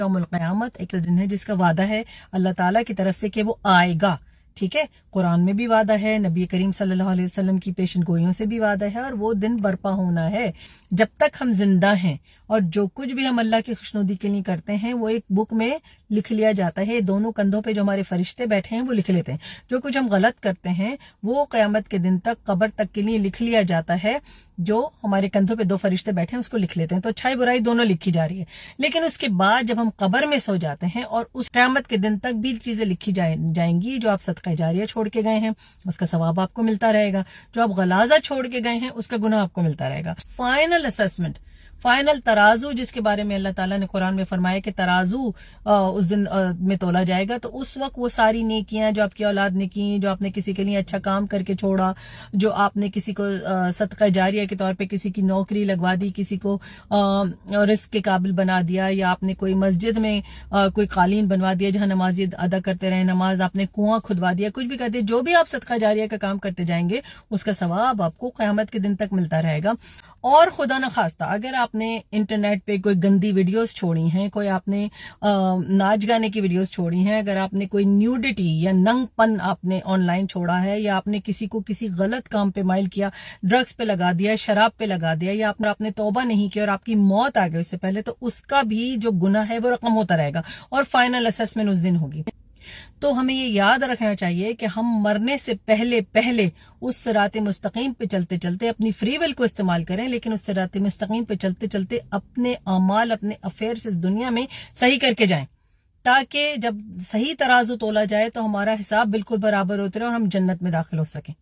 یوم القیامت ایک دن ہے جس کا وعدہ ہے اللہ تعالیٰ کی طرف سے کہ وہ آئے گا. ٹھیک ہے, قرآن میں بھی وعدہ ہے, نبی کریم صلی اللہ علیہ وسلم کی پیشن گوئیوں سے بھی وعدہ ہے, اور وہ دن برپا ہونا ہے. جب تک ہم زندہ ہیں اور جو کچھ بھی ہم اللہ کی خوشنودی کے لیے کرتے ہیں وہ ایک بک میں لکھ لیا جاتا ہے. دونوں کندھوں پہ جو ہمارے فرشتے بیٹھے ہیں وہ لکھ لیتے ہیں. جو کچھ ہم غلط کرتے ہیں وہ قیامت کے دن تک قبر تک کے لیے لکھ لیا جاتا ہے. جو ہمارے کندھوں پہ 2 فرشتے بیٹھے ہیں اس کو لکھ لیتے ہیں. تو اچھائی برائی دونوں لکھی جا رہی ہے. لیکن اس کے بعد جب ہم قبر میں سو جاتے ہیں اور اس قیامت کے دن تک بھی چیزیں لکھی جائیں گی. جو آپ صدقہ جاریہ چھوڑ کے گئے ہیں اس کا ثواب آپ کو ملتا رہے گا. جو آپ غلاظہ چھوڑ کے گئے ہیں اس کا گناہ آپ کو ملتا رہے گا. فائنل اسسمنٹ, فائنل ترازو جس کے بارے میں اللہ تعالیٰ نے قرآن میں فرمایا کہ ترازو اس دن میں تولا جائے گا. تو اس وقت وہ ساری نیکیاں جو آپ کی اولاد نے کی, جو آپ نے کسی کے لیے اچھا کام کر کے چھوڑا, جو آپ نے کسی کو صدقہ جاریہ کے طور پہ کسی کی نوکری لگوا دی, کسی کو رزق کے قابل بنا دیا, یا آپ نے کوئی مسجد میں کوئی قالین بنوا دیا جہاں نمازی ادا کرتے رہے نماز, آپ نے کنواں کھدوا دیا, کچھ بھی کر دیا, جو بھی آپ صدقہ جاریہ کا کام کرتے جائیں گے اس کا ثواب آپ کو قیامت کے دن تک ملتا رہے گا. اور خدا نخواستہ اگر آپ نے انٹرنیٹ پہ کوئی گندی ویڈیوز چھوڑی ہیں, کوئی آپ نے ناچ گانے کی ویڈیوز چھوڑی ہیں, اگر آپ نے کوئی نیوڈیٹی یا ننگ پن آپ نے آن لائن چھوڑا ہے, یا آپ نے کسی کو کسی غلط کام پہ مائل کیا, ڈرگز پہ لگا دیا, شراب پہ لگا دیا, یا آپ نے توبہ نہیں کیا اور آپ کی موت آ گئی اس سے پہلے, تو اس کا بھی جو گناہ ہے وہ رقم ہوتا رہے گا اور فائنل اسسمنٹ اس دن ہوگی. تو ہمیں یہ یاد رکھنا چاہیے کہ ہم مرنے سے پہلے اس صراط مستقیم پہ چلتے چلتے اپنی فری ول کو استعمال کریں, لیکن اس صراط مستقیم پہ چلتے چلتے اپنے اعمال, اپنے افیئرز اس دنیا میں صحیح کر کے جائیں, تاکہ جب صحیح ترازو تولا جائے تو ہمارا حساب بالکل برابر ہوتے رہے اور ہم جنت میں داخل ہو سکیں.